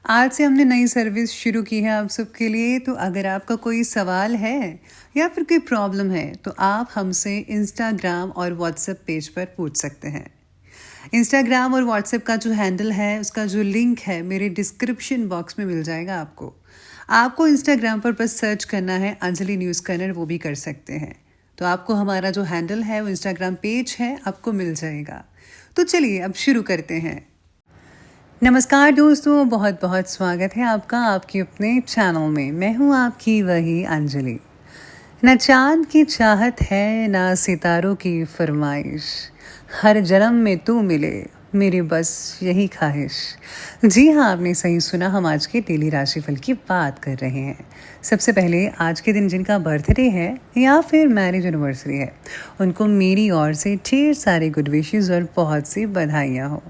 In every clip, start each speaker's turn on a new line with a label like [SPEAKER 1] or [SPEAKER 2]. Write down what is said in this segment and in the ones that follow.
[SPEAKER 1] आज से हमने नई सर्विस शुरू की है आप सबके लिए। तो अगर आपका कोई सवाल है या फिर कोई प्रॉब्लम है तो आप हमसे इंस्टाग्राम और व्हाट्सएप पेज पर पूछ सकते हैं। इंस्टाग्राम और व्हाट्सएप का जो हैंडल है उसका जो लिंक है मेरे डिस्क्रिप्शन बॉक्स में मिल जाएगा आपको। आपको इंस्टाग्राम पर बस सर्च करना है अंजलि न्यूज़ कॉर्नर, वो भी कर सकते हैं। तो आपको हमारा जो हैंडल है वो इंस्टाग्राम पेज है, आपको मिल जाएगा। तो चलिए अब शुरू करते हैं। नमस्कार दोस्तों, बहुत बहुत स्वागत है आपका आपके अपने चैनल में। मैं हूँ आपकी वही अंजलि। न चाँद की चाहत है ना सितारों की फरमाइश, हर जन्म में तू मिले मेरी बस यही ख्वाहिश। जी हाँ, आपने सही सुना, हम आज के डेली राशिफल की बात कर रहे हैं। सबसे पहले आज के दिन जिनका बर्थडे है या फिर मैरिज एनिवर्सरी है उनको मेरी ओर से ढेर सारे गुड विशेस और बहुत सी बधाइयाँ हो।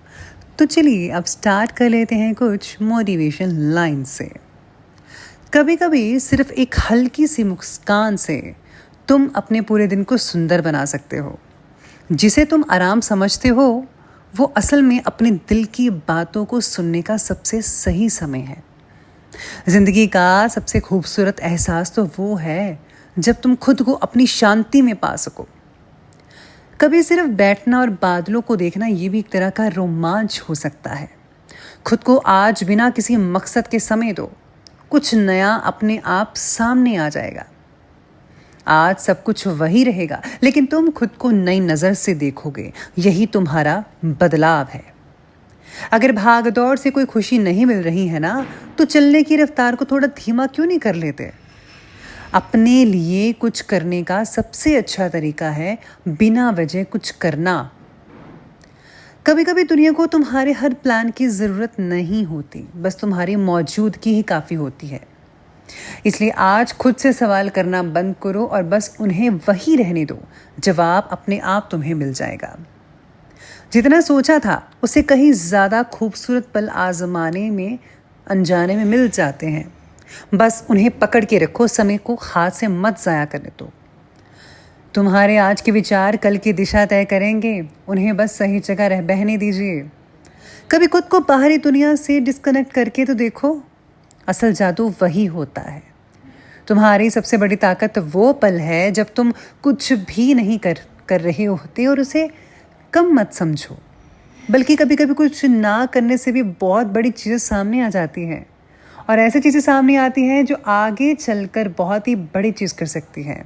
[SPEAKER 1] तो चलिए अब स्टार्ट कर लेते हैं कुछ मोटिवेशन लाइन से। कभी कभी सिर्फ एक हल्की सी मुस्कान से तुम अपने पूरे दिन को सुंदर बना सकते हो। जिसे तुम आराम समझते हो वो असल में अपने दिल की बातों को सुनने का सबसे सही समय है। जिंदगी का सबसे खूबसूरत एहसास तो वो है जब तुम खुद को अपनी शांति में पा सको। कभी सिर्फ बैठना और बादलों को देखना ये भी एक तरह का रोमांच हो सकता है। खुद को आज बिना किसी मकसद के समय दो, कुछ नया अपने आप सामने आ जाएगा। आज सब कुछ वही रहेगा लेकिन तुम खुद को नई नज़र से देखोगे, यही तुम्हारा बदलाव है। अगर भाग दौड़ से कोई खुशी नहीं मिल रही है ना, तो चलने की रफ्तार को थोड़ा धीमा क्यों नहीं कर लेते। अपने लिए कुछ करने का सबसे अच्छा तरीका है बिना वजह कुछ करना। कभी कभी दुनिया को तुम्हारे हर प्लान की ज़रूरत नहीं होती, बस तुम्हारी मौजूदगी ही काफ़ी होती है। इसलिए आज खुद से सवाल करना बंद करो और बस उन्हें वही रहने दो। जवाब अपने आप तुम्हें मिल जाएगा। जितना सोचा था उससे कहीं ज़्यादा खूबसूरत पल आजमाने में अनजाने में मिल जाते हैं। बस उन्हें पकड़ के रखो, समय को हाथ से मत ज़ाया करने दो। तुम्हारे आज के विचार कल की दिशा तय करेंगे, उन्हें बस सही जगह बहने दीजिए। कभी खुद को बाहरी दुनिया से डिस्कनेक्ट करके तो देखो, असल जादू वही होता है। तुम्हारी सबसे बड़ी ताकत वो पल है जब तुम कुछ भी नहीं कर रहे होते, और उसे कम मत समझो। बल्कि कभी कभी कुछ ना करने से भी बहुत बड़ी चीज़ें सामने आ जाती हैं, और ऐसी चीज़ें सामने आती हैं जो आगे चलकर बहुत ही बड़ी चीज़ कर सकती हैं।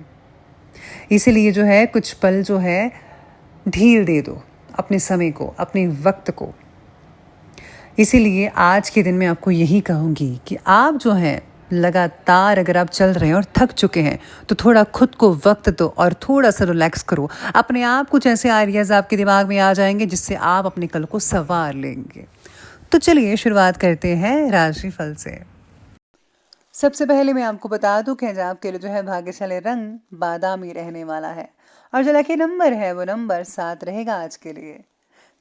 [SPEAKER 1] इसीलिए जो है कुछ पल जो है ढील दे दो अपने समय को, अपने वक्त को। इसीलिए आज के दिन मैं आपको यही कहूँगी कि आप जो हैं लगातार अगर आप चल रहे हैं और थक चुके हैं तो थोड़ा खुद को वक्त दो और थोड़ा सा रिलैक्स करो। अपने आप कुछ ऐसे आइडियाज़ आपके दिमाग में आ जाएंगे जिससे आप अपने कल को संवार लेंगे। तो चलिए शुरुआत करते हैं राशिफल से। सबसे पहले मैं आपको बता दूं कि आज आपके लिए जो है भाग्यशाली रंग बादामी रहने वाला है, और जो लकी नंबर है वो नंबर 7 रहेगा आज के लिए।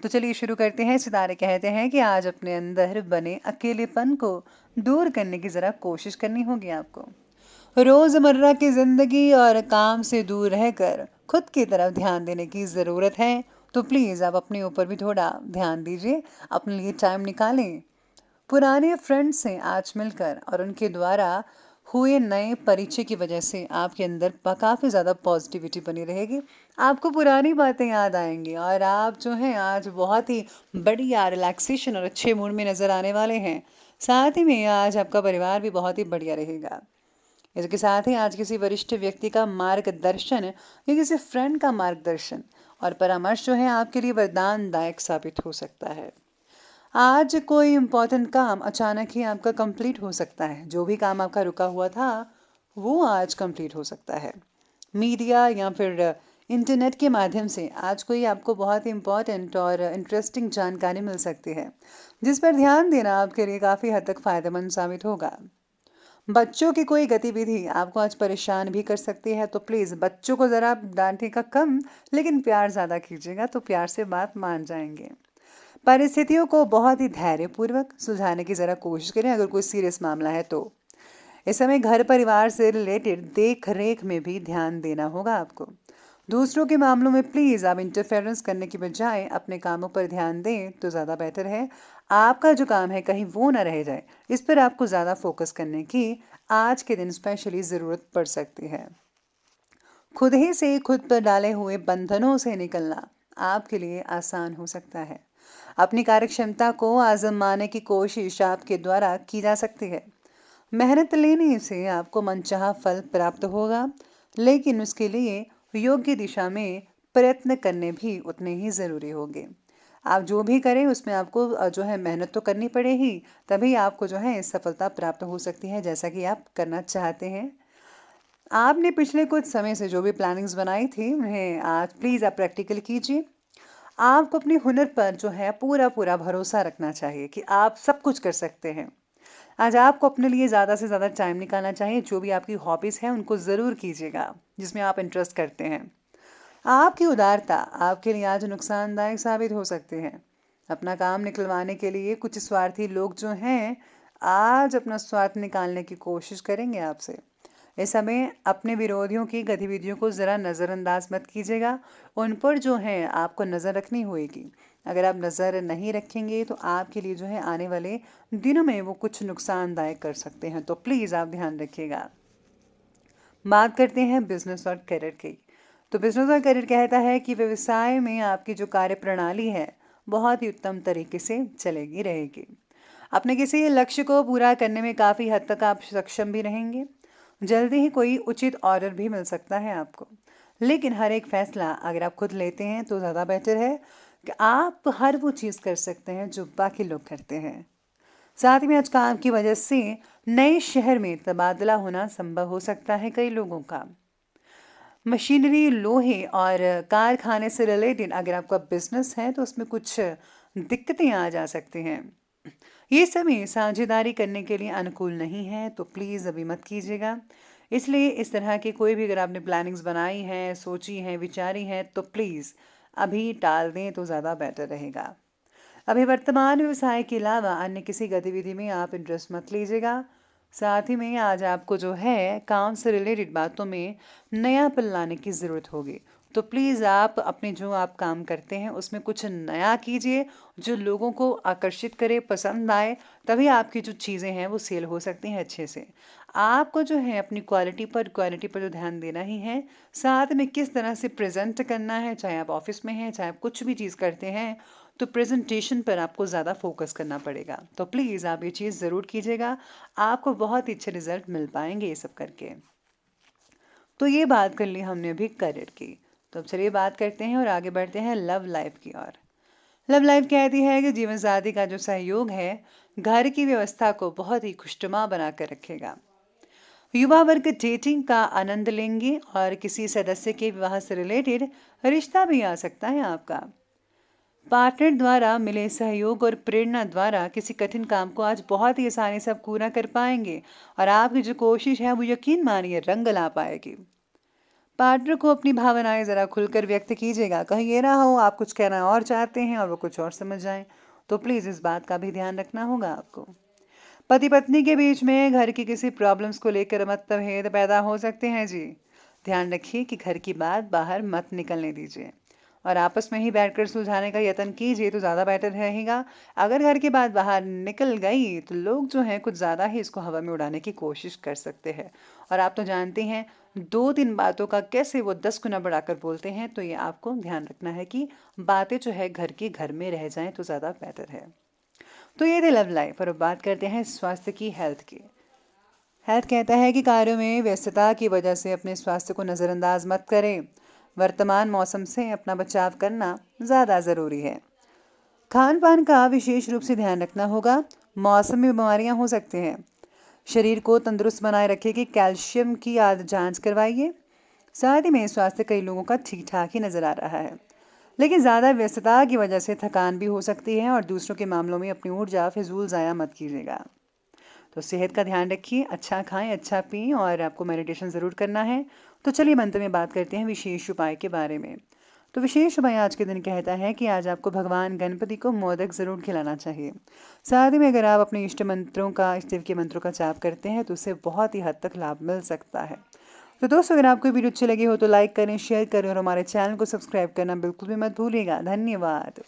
[SPEAKER 1] तो चलिए शुरू करते हैं। सितारे कहते हैं कि आज अपने अंदर बने अकेलेपन को दूर करने की ज़रा कोशिश करनी होगी आपको। रोज़मर्रा की ज़िंदगी और काम से दूर रहकर खुद की तरफ ध्यान देने की ज़रूरत है। तो प्लीज़ आप अपने ऊपर भी थोड़ा ध्यान दीजिए, अपने लिए टाइम निकालें। पुराने फ्रेंड से आज मिलकर और उनके द्वारा हुए नए परिचय की वजह से आपके अंदर काफ़ी ज़्यादा पॉजिटिविटी बनी रहेगी। आपको पुरानी बातें याद आएंगी और आप जो हैं आज बहुत ही बढ़िया रिलैक्सेशन और अच्छे मूड में नज़र आने वाले हैं। साथ ही में आज आपका परिवार भी बहुत ही बढ़िया रहेगा। इसके साथ ही आज किसी वरिष्ठ व्यक्ति का मार्गदर्शन या किसी फ्रेंड का मार्गदर्शन और परामर्श जो है आपके लिए वरदानदायक साबित हो सकता है। आज कोई इम्पोर्टेंट काम अचानक ही आपका कंप्लीट हो सकता है। जो भी काम आपका रुका हुआ था वो आज कंप्लीट हो सकता है। मीडिया या फिर इंटरनेट के माध्यम से आज कोई आपको बहुत ही इम्पोर्टेंट और इंटरेस्टिंग जानकारी मिल सकती है, जिस पर ध्यान देना आपके लिए काफ़ी हद तक फ़ायदेमंद साबित होगा। बच्चों की कोई गतिविधि आपको आज परेशान भी कर सकती है, तो प्लीज़ बच्चों को ज़रा डांटेगा कम लेकिन प्यार ज़्यादा कीजिएगा, तो प्यार से बात मान जाएंगे। परिस्थितियों को बहुत ही धैर्यपूर्वक सुलझाने की ज़रा कोशिश करें अगर कोई सीरियस मामला है तो। इस समय घर परिवार से रिलेटेड देख रेख में भी ध्यान देना होगा आपको। दूसरों के मामलों में प्लीज़ आप इंटरफेरेंस करने की बजाय अपने कामों पर ध्यान दें तो ज़्यादा बेटर है। आपका जो काम है कहीं वो ना रह जाए, इस पर आपको ज़्यादा फोकस करने की आज के दिन स्पेशली ज़रूरत पड़ सकती है। खुद ही से खुद पर डाले हुए बंधनों से निकलना आपके लिए आसान हो सकता है। अपनी कार्यक्षमता को आजमाने की कोशिश आपके द्वारा की जा सकती है। मेहनत लेने से आपको मनचाहा फल प्राप्त होगा, लेकिन उसके लिए योग्य दिशा में प्रयत्न करने भी उतने ही ज़रूरी होंगे। आप जो भी करें उसमें आपको जो है मेहनत तो करनी पड़ेगी, तभी आपको जो है सफलता प्राप्त हो सकती है जैसा कि आप करना चाहते हैं। आपने पिछले कुछ समय से जो भी प्लानिंग्स बनाई थी उन्हें आज प्लीज़ आप प्रैक्टिकल कीजिए। आपको अपने हुनर पर जो है पूरा पूरा भरोसा रखना चाहिए कि आप सब कुछ कर सकते हैं। आज आपको अपने लिए ज़्यादा से ज़्यादा टाइम निकालना चाहिए। जो भी आपकी हॉबीज़ हैं उनको ज़रूर कीजिएगा जिसमें आप इंटरेस्ट करते हैं। आपकी उदारता आपके लिए आज नुकसानदायक साबित हो सकते हैं। अपना काम निकलवाने के लिए कुछ स्वार्थी लोग जो हैं आज अपना स्वार्थ निकालने की कोशिश करेंगे आपसे। इस समय अपने विरोधियों की गतिविधियों को ज़रा नज़रअंदाज मत कीजिएगा। उन पर जो है आपको नज़र रखनी होगी। अगर आप नज़र नहीं रखेंगे तो आपके लिए जो है आने वाले दिनों में वो कुछ नुकसानदायक कर सकते हैं, तो प्लीज़ आप ध्यान रखिएगा। बात करते हैं बिजनेस और करियर की। तो बिजनेस और करियर कहता है कि व्यवसाय में आपकी जो कार्य प्रणाली है बहुत ही उत्तम तरीके से चलेगी रहेगी। अपने किसी लक्ष्य को पूरा करने में काफ़ी हद तक आप सक्षम भी रहेंगे। जल्दी ही कोई उचित ऑर्डर भी मिल सकता है आपको। लेकिन हर एक फैसला अगर आप खुद लेते हैं तो ज़्यादा बेटर है कि आप हर वो चीज़ कर सकते हैं जो बाकी लोग करते हैं। साथ ही में आज काम की वजह से नए शहर में तबादला होना संभव हो सकता है कई लोगों का। मशीनरी, लोहे और कारखाने से रिलेटेड अगर आपका बिजनेस है तो उसमें कुछ दिक्कतें आ जा सकती हैं। ये समय साझेदारी करने के लिए अनुकूल नहीं है, तो प्लीज़ अभी मत कीजिएगा। इसलिए इस तरह की कोई भी अगर आपने प्लानिंग्स बनाई हैं, सोची हैं, विचारी हैं, तो प्लीज़ अभी टाल दें तो ज़्यादा बेटर रहेगा। अभी वर्तमान व्यवसाय के अलावा अन्य किसी गतिविधि में आप इंटरेस्ट मत लीजिएगा। साथ ही में आज आपको जो है काम से रिलेटेड बातों में नयापन लाने की ज़रूरत होगी। तो प्लीज़ आप अपने जो आप काम करते हैं उसमें कुछ नया कीजिए जो लोगों को आकर्षित करे, पसंद आए। तभी आपकी जो चीज़ें हैं वो सेल हो सकती हैं अच्छे से। आपको जो है अपनी क्वालिटी पर जो ध्यान देना ही है। साथ में किस तरह से प्रेजेंट करना है, चाहे आप ऑफिस में हैं, चाहे आप कुछ भी चीज़ करते हैं, तो प्रेजेंटेशन पर आपको ज़्यादा फोकस करना पड़ेगा। तो प्लीज़ आप ये चीज़ ज़रूर कीजिएगा। आपको बहुत ही अच्छे रिजल्ट मिल पाएंगे ये सब करके। तो ये बात कर ली हमने अभी करियर की। तो अब चलिए बात करते हैं और आगे बढ़ते हैं लव लाइफ की ओर। लव लाइफ कहती है कि जीवन साथी का जो सहयोग है घर की व्यवस्था को बहुत ही खुशनुमा बनाकर रखेगा। युवा वर्ग डेटिंग का आनंद लेंगे और किसी सदस्य के विवाह से रिलेटेड रिश्ता भी आ सकता है आपका। पार्टनर द्वारा मिले सहयोग और प्रेरणा द्वारा किसी कठिन काम को आज बहुत ही आसानी से आप पूरा कर पाएंगे और आपकी जो कोशिश है वो यकीन मानिए रंग ला पाएगी। पार्टनर को अपनी भावनाएं जरा खुलकर व्यक्त कीजिएगा। कहीं ये ना हो आप कुछ कहना और चाहते हैं और वो कुछ और समझ जाएं, तो प्लीज़ इस बात का भी ध्यान रखना होगा आपको। पति पत्नी के बीच में घर की किसी प्रॉब्लम्स को लेकर मतभेद पैदा हो सकते हैं जी। ध्यान रखिए कि घर की बात बाहर मत निकलने दीजिए और आपस में ही बैठकर सुलझाने का यत्न कीजिए तो ज़्यादा बेटर रहेगा। अगर घर की बात बाहर निकल गई तो लोग जो हैं कुछ ज़्यादा ही इसको हवा में उड़ाने की कोशिश कर सकते हैं। और आप तो जानते हैं 2-3 बातों का कैसे वो 10 गुना बढ़ाकर बोलते हैं, तो ये आपको ध्यान रखना है कि बातें जो है घर के घर में रह जाएं तो ज़्यादा बेटर है। तो ये थी लव लाइफ और अब बात करते हैं स्वास्थ्य की, हेल्थ की। हेल्थ कहता है कि कार्यों में व्यस्तता की वजह से अपने स्वास्थ्य को नज़रअंदाज मत करें। वर्तमान मौसम से अपना बचाव करना ज़्यादा ज़रूरी है। खान पान का विशेष रूप से ध्यान रखना होगा। मौसम में बीमारियां हो सकती हैं। शरीर को तंदुरुस्त बनाए रखे कि कैल्शियम की जांच करवाइए। साथ ही में स्वास्थ्य कई लोगों का ठीक ठाक ही नज़र आ रहा है, लेकिन ज़्यादा व्यस्तता की वजह से थकान भी हो सकती है और दूसरों के मामलों में अपनी ऊर्जा फिजूल ज़ाया मत कीजिएगा। तो सेहत का ध्यान रखिए, अच्छा खाएं, अच्छा पिएं और आपको मेडिटेशन ज़रूर करना है। तो चलिए अंत में बात करते हैं विशेष उपाय के बारे में। तो विशेष उपाय आज के दिन कहता है कि आज आपको भगवान गणपति को मोदक ज़रूर खिलाना चाहिए। साथ ही में अगर आप अपने इष्ट देव के मंत्रों का जाप करते हैं तो उससे बहुत ही हद तक लाभ मिल सकता है। तो दोस्तों अगर आपको वीडियो अच्छी लगी हो तो लाइक करें, शेयर करें और हमारे चैनल को सब्सक्राइब करना बिल्कुल भी मत भूलिएगा। धन्यवाद।